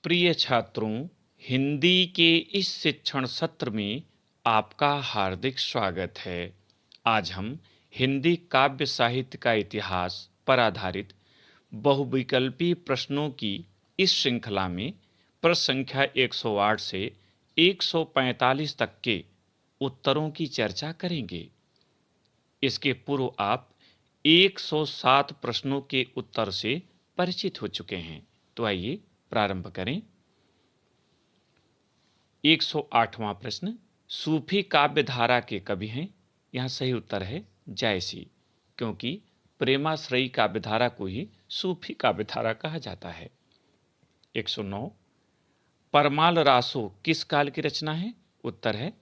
प्रिय छात्रों, हिंदी के इस शिक्षण सत्र में आपका हार्दिक स्वागत है। आज हम हिंदी काव्य साहित्य का इतिहास पर आधारित बहुविकल्पी प्रश्नों की इस श्रृंखला में प्रश्न संख्या 108 से 145 तक के उत्तरों की चर्चा करेंगे। इसके पूर्व आप 107 प्रश्नों के उत्तर से परिचित हो चुके हैं। तो आइए प्रारंभ करें। 108वां प्रश्न, सूफी काव्य धारा के कवि हैं? यहाँ सही उत्तर है जायसी, क्योंकि प्रेमाश्रयी काव्य धारा को ही सूफी काव्य धारा कहा जाता है। 109, परमाल रासो किस काल की रचना है? उत्तर है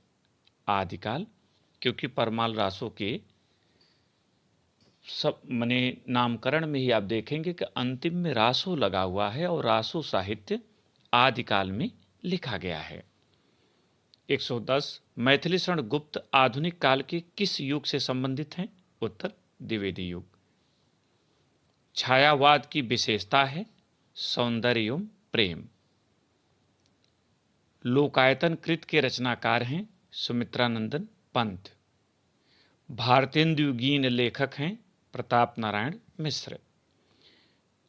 आदिकाल, क्योंकि परमाल रासो के सब नामकरण में ही आप देखेंगे कि अंतिम में रासो लगा हुआ है और रासो साहित्य आदिकाल में लिखा गया है। 110, मैथिली शरण गुप्त आधुनिक काल के किस युग से संबंधित हैं? उत्तर द्विवेदी युग। छायावाद की विशेषता है सौंदर्य एवं प्रेम। लोकायतन कृत के रचनाकार हैं सुमित्रानंदन पंत। भारतेंदु युगीन लेखक हैं प्रताप नारायण मिश्र।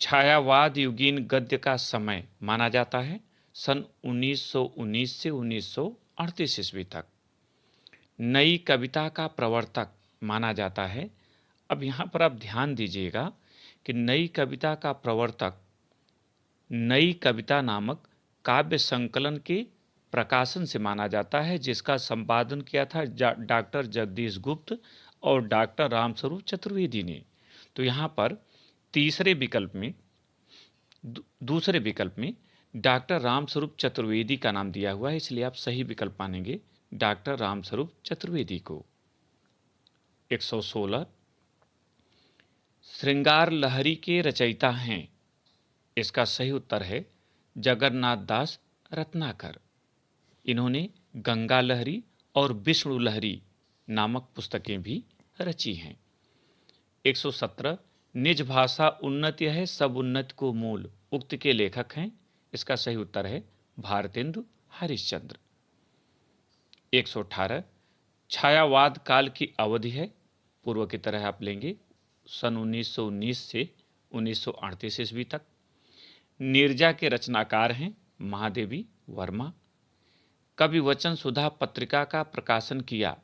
छायावाद युगीन गद्य का समय माना जाता है सन 1919 से 1938 ईस्वी तक। नई कविता का प्रवर्तक माना जाता है। अब यहाँ पर आप ध्यान दीजिएगा कि नई कविता का प्रवर्तक नई कविता नामक काव्य संकलन के प्रकाशन से माना जाता है, जिसका संपादन किया था डॉक्टर जगदीश गुप्त और डॉक्टर रामस्वरूप चतुर्वेदी ने। तो यहाँ पर दूसरे विकल्प में डॉक्टर रामस्वरूप चतुर्वेदी का नाम दिया हुआ है, इसलिए आप सही विकल्प मानेंगे डॉक्टर रामस्वरूप चतुर्वेदी को। 116, श्रृंगार लहरी के रचयिता हैं? इसका सही उत्तर है जगन्नाथ दास रत्नाकर। इन्होंने गंगा लहरी और विष्णु लहरी नामक पुस्तकें भी रची हैं। 117, निज भाषा उन्नति है सब उन्नति को मूल उक्त के लेखक हैं? इसका सही उत्तर है भारतेंदु हरिश्चंद्र। 118, छायावाद काल की अवधि है? पूर्व की तरह आप लेंगे सन 1919 से 1938 ईस्वी तक। नीरजा के रचनाकार हैं महादेवी वर्मा। कवि वचन सुधा पत्रिका का प्रकाशन किया?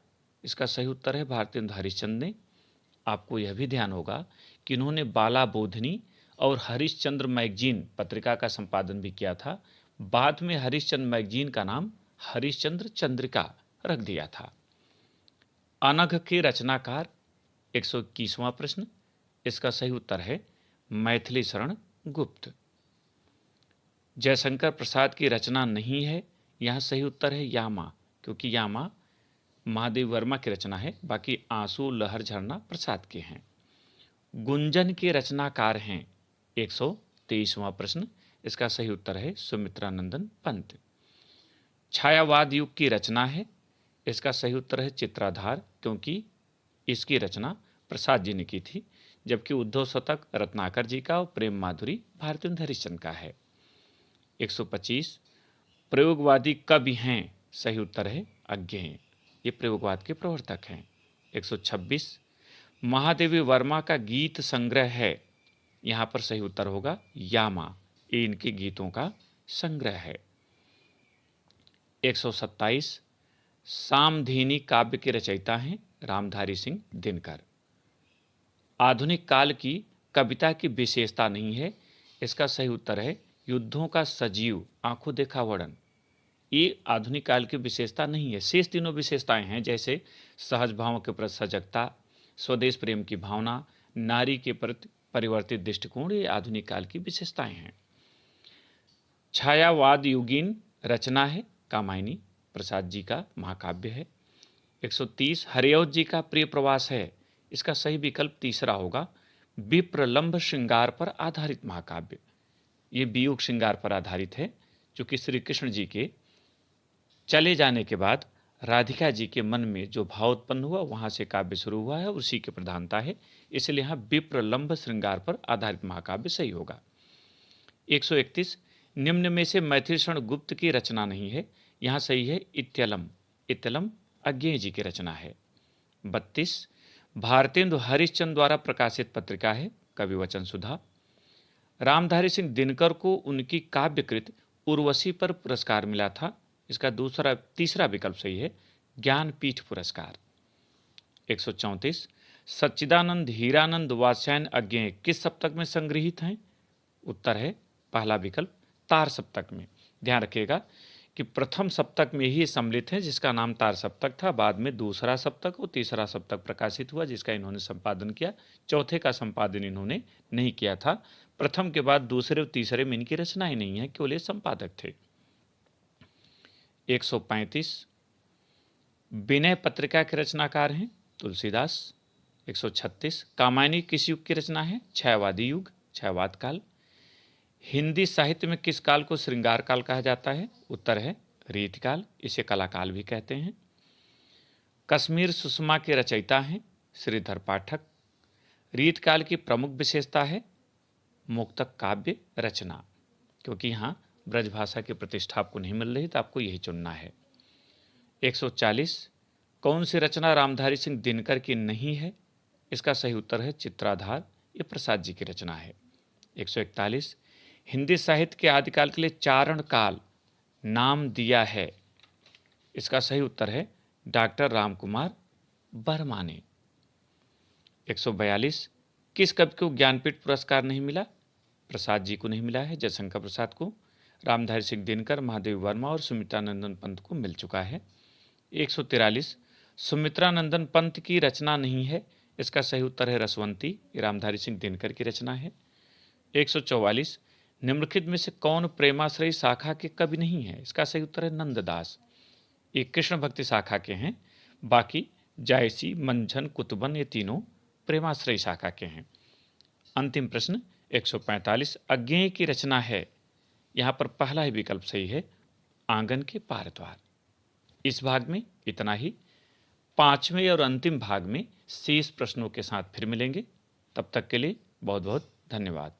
इसका सही उत्तर है भारतेंदु हरिश्चंद्र ने। आपको यह भी ध्यान होगा कि इन्होंने बाला बोधनी और हरिश्चंद्र मैगजीन पत्रिका का संपादन भी किया था। बाद में हरिश्चंद्र मैगजीन का नाम हरिश्चंद्र चंद्रिका रख दिया था। अनघ के रचनाकार? 121वां प्रश्न, इसका सही उत्तर है मैथिली शरण गुप्त। जयशंकर प्रसाद की रचना नहीं है? यहाँ सही उत्तर है यामा, क्योंकि यामा महादेव वर्मा की रचना है, बाकी आंसू लहर झरना प्रसाद के हैं। गुंजन के रचनाकार हैं? 123वां प्रश्न, इसका सही उत्तर है सुमित्रानंदन पंत। छायावाद युग की रचना है? इसका सही उत्तर है चित्राधार, क्योंकि इसकी रचना प्रसाद जी ने की थी, जबकि उद्धव शतक रत्नाकर जी का और प्रेम माधुरी भारतेंदु हरिश्चंद्र का है। 125, प्रयोगवादी कवि हैं? सही उत्तर है अज्ञेय, ये प्रयोगवाद के प्रवर्तक हैं। 126, महादेवी वर्मा का गीत संग्रह है? यहाँ पर सही उत्तर होगा यामा, ये इनके गीतों का संग्रह है। 127, सामधेनी काव्य के रचयिता हैं रामधारी सिंह दिनकर। आधुनिक काल की कविता की विशेषता नहीं है? इसका सही उत्तर है युद्धों का सजीव आंखों देखा वर्णन। ये आधुनिक काल की विशेषता नहीं है। शेष तीनों विशेषताएं हैं, जैसे सहज भावों के प्रति सजगता, स्वदेश प्रेम की भावना, नारी के प्रति परिवर्तित दृष्टिकोण, ये आधुनिक काल की विशेषताएं हैं। छायावाद युगीन रचना है कामायनी, प्रसाद जी का महाकाव्य है। 130, हरिऔध जी का प्रिय प्रवास है? इसका सही विकल्प तीसरा होगा विप्रलंभ श्रृंगार पर आधारित महाकाव्य। ये वियोग श्रृंगार पर आधारित है, जो कि श्री कृष्ण जी के चले जाने के बाद राधिका जी के मन में जो भाव उत्पन्न हुआ, वहां से काव्य शुरू हुआ है, उसी की प्रधानता है, इसलिए यहाँ विप्रलंभ श्रृंगार पर आधारित महाकाव्य सही होगा। 131, निम्न में से मैथिली शरण गुप्त की रचना नहीं है। यहाँ सही है इत्यलम। इत्यलम अज्ञेय जी की रचना है। 32 भारतेंदु हरिश्चंद्र द्वारा प्रकाशित पत्रिका है कविवचन सुधा। रामधारी सिंह दिनकर को उनकी काव्यकृत उर्वशी पर पुरस्कार मिला था। इसका तीसरा विकल्प सही है ज्ञानपीठ पुरस्कार। 134 सच्चिदानंद हीरानंद वात्स्यायन अज्ञेय किस सप्तक में संग्रहित हैं? उत्तर है पहला विकल्प तार सप्तक में। ध्यान रखिएगा कि प्रथम सप्तक में ही सम्मिलित है जिसका नाम तार सप्तक था। बाद में दूसरा सप्तक और तीसरा सप्तक प्रकाशित हुआ जिसका इन्होंने संपादन किया। चौथे का संपादन इन्होंने नहीं किया था। प्रथम के बाद दूसरे और तीसरे में इनकी रचना ही नहीं है, केवल ये संपादक थे। 135 विनय पत्रिका के रचनाकार हैं तुलसीदास। 136 कामायनी किस युग की रचना है? छयवादी युग, छयवाद काल। हिंदी साहित्य में किस काल को श्रृंगार काल कहा जाता है? उत्तर है रीतिकाल, इसे कलाकाल भी कहते हैं। कश्मीर सुषमा के रचयिता हैं श्रीधर पाठक। रीतकाल की प्रमुख विशेषता है मुक्तक काव्य रचना, क्योंकि यहाँ ब्रजभाषा की प्रतिष्ठा आपको नहीं मिल रही तो आपको यही चुनना है। 140 कौन सी रचना रामधारी सिंह दिनकर की नहीं है? इसका सही उत्तर है चित्राधार, ये प्रसाद जी की रचना है। 141 हिंदी साहित्य के आदिकाल के लिए चारण काल नाम दिया है। इसका सही उत्तर है डॉक्टर रामकुमार वर्मा ने। 142 किस कवि को ज्ञानपीठ पुरस्कार नहीं मिला? प्रसाद जी को नहीं मिला है, जयशंकर प्रसाद को। रामधारी सिंह दिनकर, महादेव वर्मा और सुमित्रानंदन पंत को मिल चुका है। 143 सुमित्रानंदन पंत की रचना नहीं है। इसका सही उत्तर है रसवंती, ये रामधारी सिंह दिनकर की रचना है। 144 निम्नलिखित में से कौन प्रेमाश्रयी शाखा के कवि नहीं है? इसका सही उत्तर है नंददास, ये कृष्ण भक्ति शाखा के हैं। बाकी जायसी, मंझन, कुतुबन ये तीनों प्रेमाश्रयी शाखा के हैं। अंतिम प्रश्न 145 अज्ञेय की रचना है। यहाँ पर पहला ही विकल्प सही है आंगन के पार द्वार। इस भाग में इतना ही। पांचवें और अंतिम भाग में शेष प्रश्नों के साथ फिर मिलेंगे। तब तक के लिए बहुत बहुत धन्यवाद।